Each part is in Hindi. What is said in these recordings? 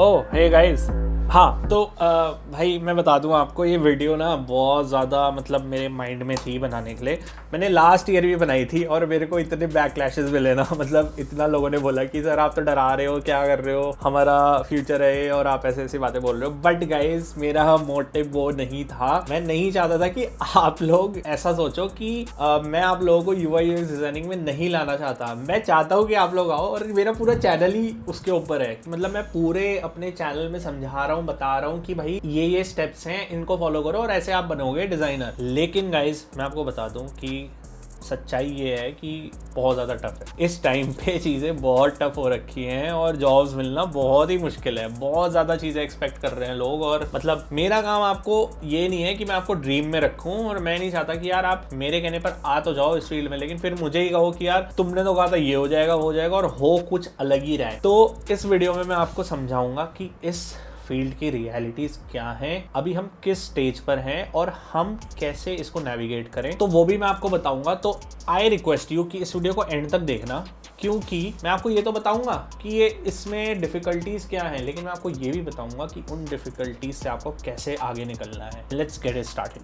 ओह हे गाइस। हाँ तो भाई मैं बता दूं आपको, ये वीडियो ना बहुत ज़्यादा मतलब मेरे माइंड में थी बनाने के लिए। मैंने लास्ट ईयर भी बनाई थी और मेरे को इतने बैकलैशेस मिले ना, मतलब इतना लोगों ने बोला कि सर आप तो डरा रहे हो, क्या कर रहे हो, हमारा फ्यूचर है और आप ऐसी ऐसी बातें बोल रहे हो। बट गाइस मेरा मोटिव वो नहीं था। मैं नहीं चाहता था कि आप लोग ऐसा सोचो कि मैं आप लोगों को यूआई यूएक्स डिजाइनिंग में नहीं लाना चाहता। मैं चाहता हूँ कि आप लोग आओ और मेरा पूरा चैनल ही उसके ऊपर है। मतलब मैं पूरे अपने चैनल में समझा रहा हूँ, बता रहा हूँ कि भाई ये स्टेप्स हैं, इनको फॉलो करो और ऐसे आप बनोगे डिजाइनर। लेकिन गाइस मैं आपको बता दूं कि सच्चाई ये है कि बहुत ज़्यादा टफ है। इस टाइम पे चीज़ें बहुत टफ हो रखी हैं और जॉब्स मिलना बहुत ही मुश्किल है। बहुत ज़्यादा चीज़ें एक्सपेक्ट कर रहे हैं लोग। और मतलब मेरा काम आपको ये नहीं है कि मैं आपको ड्रीम में रखूं, और मैं नहीं चाहता कि यार आप मेरे कहने पर आ तो जाओ इस फील्ड में, लेकिन फिर मुझे ही कहो कि यार तुमने तो कहा था ये हो जाएगा वो हो जाएगा और हो कुछ अलग ही रहा है। तो इस वीडियो में मैं आपको समझाऊंगा कि इस फील्ड की रियलिटीज क्या हैं, अभी हम किस स्टेज पर हैं और हम कैसे इसको नेविगेट करें, तो वो भी मैं आपको बताऊंगा। तो आई रिक्वेस्ट यू कि इस वीडियो को एंड तक देखना, क्योंकि मैं आपको ये तो बताऊंगा कि ये इसमें डिफिकल्टीज क्या हैं, लेकिन मैं आपको ये भी बताऊंगा कि उन डिफिकल्टीज से आपको कैसे आगे निकलना है। Let's get it started.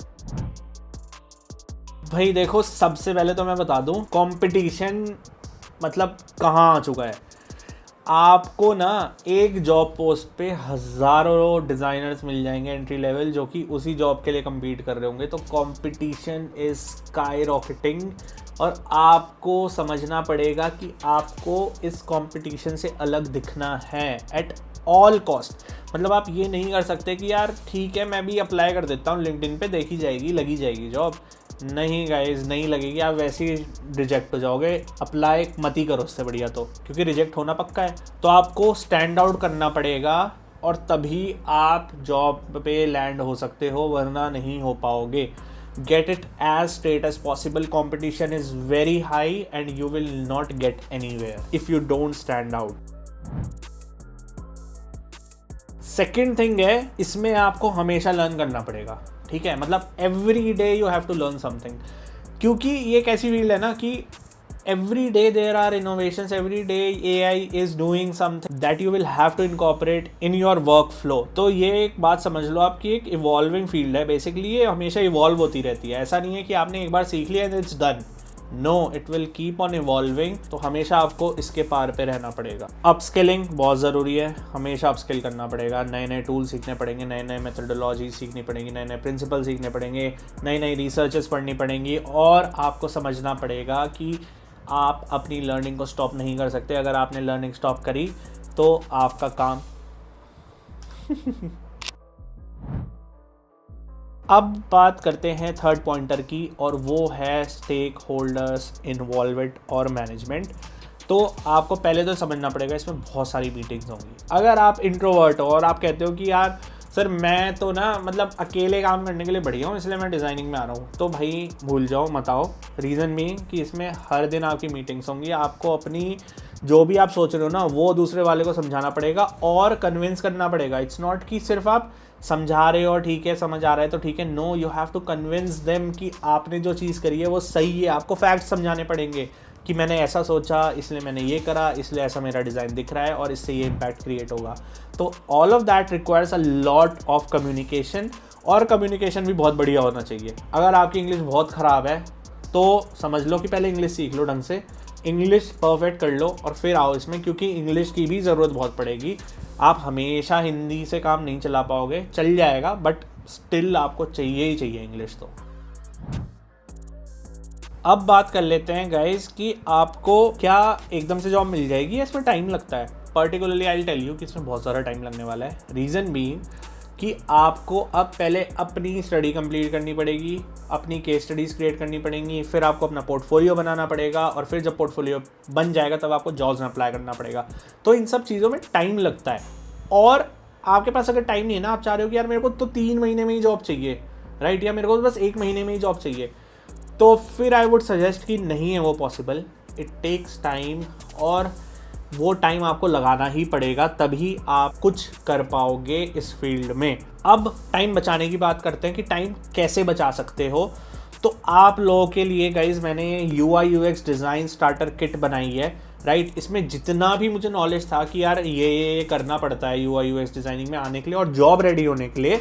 भाई देखो, सबसे पहले तो मैं बता दूं कंपटीशन मतलब कहाँ आ चुका है। आपको ना एक जॉब पोस्ट पे हज़ारों डिज़ाइनर्स मिल जाएंगे एंट्री लेवल, जो कि उसी जॉब के लिए compete कर रहे होंगे। तो कंपटीशन इज़ स्काई रॉकेटिंग और आपको समझना पड़ेगा कि आपको इस कंपटीशन से अलग दिखना है एट ऑल कॉस्ट। मतलब आप ये नहीं कर सकते कि यार ठीक है मैं भी अप्लाई कर देता हूँ लिंक्डइन पे, देखी जाएगी लगी जाएगी जॉब। नहीं गाइज, नहीं लगेगी, आप वैसे ही रिजेक्ट हो जाओगे। अप्लाई मत ही करो उससे बढ़िया तो, क्योंकि रिजेक्ट होना पक्का है। तो आपको स्टैंड आउट करना पड़ेगा और तभी आप जॉब पे लैंड हो सकते हो, वरना नहीं हो पाओगे। Get it as straight as possible. Competition is very high and you will not get anywhere if you don't stand out. Second thing है, इसमें आपको हमेशा लर्न करना पड़ेगा। ठीक है, मतलब every day you have to learn something, क्योंकि ये एक ऐसी फील्ड है ना कि every day there are innovations, every day AI is doing something that you will have to incorporate in your work flow. तो ये एक बात समझ लो आपकी, एक इवॉल्विंग फील्ड है बेसिकली। ये हमेशा इवॉल्व होती रहती है। ऐसा नहीं है कि आपने एक बार सीख लिया and it's done. No, it will keep on evolving. तो हमेशा आपको इसके पार पे रहना पड़ेगा। अपस्किलिंग बहुत ज़रूरी है, हमेशा अपस्किल करना पड़ेगा। नए नए टूल सीखने पड़ेंगे, नए नए मेथोडोलॉजी सीखनी पड़ेंगी, नए नए प्रिंसिपल सीखने पड़ेंगे, नई नई रिसर्चेस पढ़नी पड़ेंगी। और आपको समझना पड़ेगा कि आप अपनी लर्निंग को स्टॉप नहीं कर सकते। अगर आपने लर्निंग स्टॉप करी तो आपका काम अब बात करते हैं थर्ड पॉइंटर की, और वो है स्टेक होल्डर्स इन्वॉल्वमेंट और मैनेजमेंट। तो आपको पहले तो समझना पड़ेगा, इसमें बहुत सारी मीटिंग्स होंगी। अगर आप इंट्रोवर्ट हो और आप कहते हो कि यार सर मैं तो ना मतलब अकेले काम करने के लिए बढ़िया हूँ, इसलिए मैं डिज़ाइनिंग में आ रहा हूँ, तो भाई भूल जाओ, मत आओ। रीज़न भी कि इसमें हर दिन आपकी मीटिंग्स होंगी। आपको अपनी जो भी आप सोच रहे हो ना वो दूसरे वाले को समझाना पड़ेगा और कन्विंस करना पड़ेगा। इट्स नॉट कि सिर्फ आप समझा रहे हो, ठीक है समझ आ रहा है तो ठीक है। No, you have to convince them कि आपने जो चीज़ करी है वो सही है। आपको फैक्ट समझाने पड़ेंगे कि मैंने ऐसा सोचा, इसलिए मैंने ये करा, इसलिए ऐसा मेरा डिज़ाइन दिख रहा है और इससे ये इम्पैक्ट क्रिएट होगा। तो all of that requires a lot of communication, और कम्युनिकेशन भी बहुत बढ़िया होना चाहिए। अगर आपकी इंग्लिश बहुत ख़राब है तो समझ लो कि पहले इंग्लिश सीख लो ढंग से, इंग्लिश परफेक्ट कर लो और फिर आओ इसमें, क्योंकि इंग्लिश की भी ज़रूरत बहुत पड़ेगी। आप हमेशा हिंदी से काम नहीं चला पाओगे, चल जाएगा बट स्टिल आपको चाहिए ही चाहिए इंग्लिश। तो अब बात कर लेते हैं गाइस कि आपको क्या एकदम से जॉब मिल जाएगी, इसमें टाइम लगता है। Particularly I will tell you कि इसमें बहुत ज़्यादा टाइम लगने वाला है। रीज़न बीइंग कि आपको अब पहले अपनी स्टडी कंप्लीट करनी पड़ेगी, अपनी केस स्टडीज़ क्रिएट करनी पड़ेंगी, फिर आपको अपना पोर्टफोलियो बनाना पड़ेगा, और फिर जब पोर्टफोलियो बन जाएगा तब आपको जॉब्स में अप्लाई करना पड़ेगा। तो इन सब चीज़ों में टाइम लगता है। और आपके पास अगर टाइम नहीं है ना, आप चाह रहे हो कि यार मेरे को तो 3 महीने में ही जॉब चाहिए, राइट, या मेरे को बस 1 महीने में ही जॉब चाहिए, तो फिर आई वुड सजेस्ट कि नहीं है वो पॉसिबल। इट टेक्स टाइम, और वो टाइम आपको लगाना ही पड़ेगा, तभी आप कुछ कर पाओगे इस फील्ड में। अब टाइम बचाने की बात करते हैं कि टाइम कैसे बचा सकते हो। तो आप लोगों के लिए गाइज मैंने UI UX design starter kit बनाई है। राइट। इसमें जितना भी मुझे नॉलेज था कि यार ये करना पड़ता है UI UX डिज़ाइनिंग में आने के लिए और जॉब रेडी होने के लिए,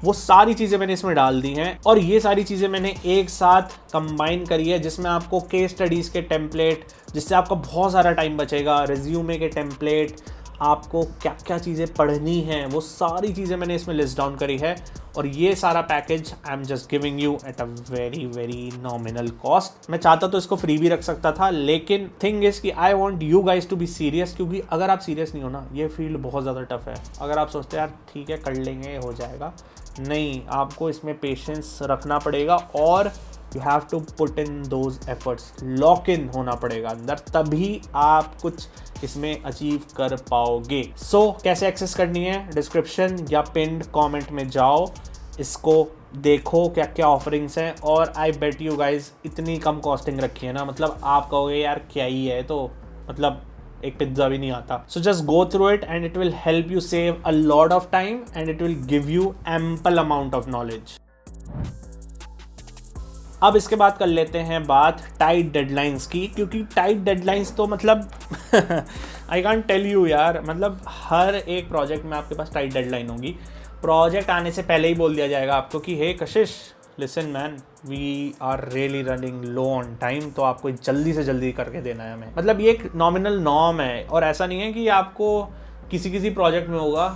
वो सारी चीज़ें मैंने इसमें डाल दी हैं। और ये सारी चीज़ें मैंने एक साथ कंबाइन करी है, जिसमें आपको केस स्टडीज़ के टेम्पलेट, जिससे आपका बहुत सारा टाइम बचेगा, रिज्यूमे के टेम्पलेट, आपको क्या क्या चीज़ें पढ़नी हैं, वो सारी चीज़ें मैंने इसमें लिस्ट डाउन करी है। और ये सारा package I am just giving you at a very very nominal cost. मैं चाहता तो इसको फ्री भी रख सकता था, लेकिन थिंग इज़ कि I want you guys to be serious, क्योंकि अगर आप सीरियस नहीं हो ना, ये फील्ड बहुत ज़्यादा टफ है। अगर आप सोचते हैं यार ठीक है कर लेंगे हो जाएगा, नहीं, आपको इसमें पेशेंस रखना पड़ेगा और you have to put in those efforts, lock in होना पड़ेगा अंदर, तभी आप कुछ इसमें अचीव कर पाओगे। सो कैसे एक्सेस करनी है, डिस्क्रिप्शन या पिन्ड कमेंट में जाओ, इसको देखो क्या क्या ऑफरिंग्स हैं। और आई बेट यू गाइज इतनी कम कॉस्टिंग रखी है ना, मतलब आप कहोगे यार क्या ही है, तो मतलब एक पिज्जा भी नहीं आता। So just go through it and it will help you save a lot of time and it will give you ample amount of knowledge. अब इसके बाद कर लेते हैं बात टाइट डेडलाइंस की, क्योंकि टाइट डेडलाइंस तो मतलब आई कांट टेल यू यार, मतलब हर एक प्रोजेक्ट में आपके पास टाइट डेडलाइन होगी। प्रोजेक्ट आने से पहले ही बोल दिया जाएगा आपको कि hey Kashish listen man, we are really running low on time, तो आपको जल्दी से जल्दी करके देना है हमें। मतलब ये एक नॉमिनल नॉर्म है, और ऐसा नहीं है कि आपको किसी किसी प्रोजेक्ट में होगा,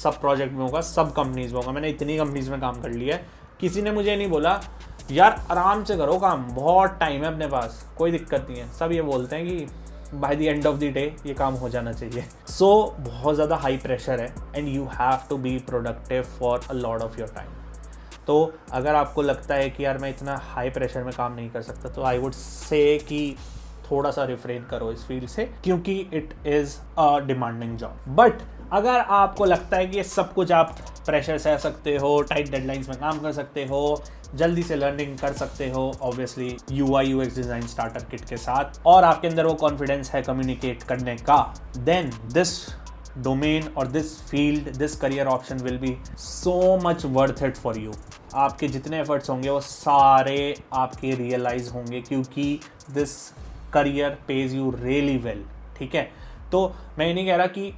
सब प्रोजेक्ट में होगा, सब कंपनीज में होगा। मैंने इतनी कंपनीज में काम कर लिया है, किसी ने मुझे नहीं बोला यार आराम से करो काम, बहुत टाइम है अपने पास, कोई दिक्कत नहीं है। सब ये बोलते हैं कि by the end of the day ये काम हो जाना चाहिए। सो बहुत ज़्यादा हाई प्रेशर है and you have to be productive for a lot of your time. तो अगर आपको लगता है कि यार मैं इतना हाई प्रेशर में काम नहीं कर सकता, तो आई वुड से कि थोड़ा सा रिफ्रेन करो इस फील्ड से, क्योंकि it is a demanding job. But अगर आपको लगता है कि ये सब कुछ आप प्रेशर सह सकते हो, टाइट डेडलाइंस में काम कर सकते हो, जल्दी से लर्निंग कर सकते हो obviously UI UX design starter kit के साथ, और आपके अंदर वो कॉन्फिडेंस है कम्युनिकेट करने का, देन दिस डोमेन और this field, this career option will be so much worth it for you. आपके जितने एफर्ट्स होंगे वो सारे आपके रियलाइज होंगे, क्योंकि this career page you really well. ठीक है, तो मैं ये नहीं कह रहा कि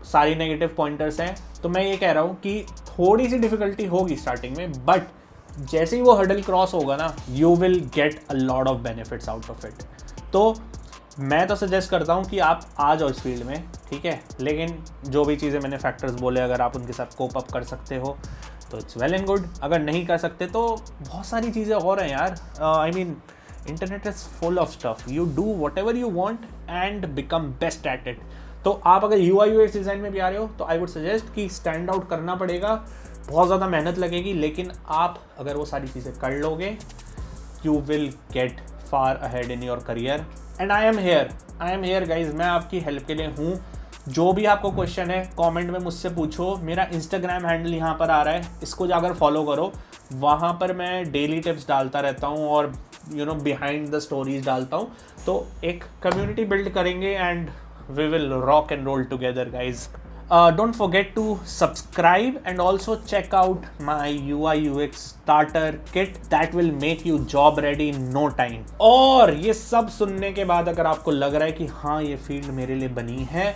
सारी नेगेटिव पॉइंटर्स हैं, तो मैं ये कह रहा हूँ कि थोड़ी सी डिफिकल्टी होगी स्टार्टिंग में, बट जैसे ही वो हर्डल क्रॉस होगा ना, you will get a lot of benefits out of it. तो मैं तो सजेस्ट करता हूँ कि आप आ जाओ इस फील्ड में, ठीक है, लेकिन जो भी चीज़ें मैंने फैक्टर्स बोले, अगर आप उनके साथ कोप अप कर सकते हो तो इट्स वेल एंड गुड। अगर नहीं कर सकते तो बहुत सारी चीज़ें और हैं यार। I mean internet is full of stuff, you do what ever you want and become best at it. तो आप अगर UI UX डिज़ाइन में भी आ रहे हो तो आई वुड सजेस्ट कि स्टैंड आउट करना पड़ेगा, बहुत ज़्यादा मेहनत लगेगी, लेकिन आप अगर वो सारी चीज़ें कर लोगे, you will get far ahead in your career. And I am here guys, मैं आपकी हेल्प के लिए हूँ। जो भी आपको क्वेश्चन है कमेंट में मुझसे पूछो। मेरा इंस्टाग्राम हैंडल यहाँ पर आ रहा है, इसको जाकर फॉलो करो, वहाँ पर मैं डेली टिप्स डालता रहता हूँ और बिहाइंड द स्टोरीज डालता हूँ। तो एक कम्युनिटी बिल्ड करेंगे and we will rock and roll together guys. Don't forget to subscribe and also check out my UI UX starter kit that will make you job ready in no time. और ये सब सुनने के बाद अगर आपको लग रहा है कि हाँ ये फील्ड मेरे लिए बनी है,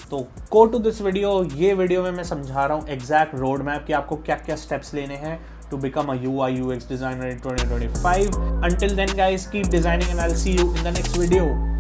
तो go to this video। ये वीडियो में मैं समझा रहा हूँ एग्जैक्ट रोड मैप कि आपको क्या क्या स्टेप्स लेने हैं to become a UI UX designer in 2025. Until then guys, keep designing and I'll see you in the next video.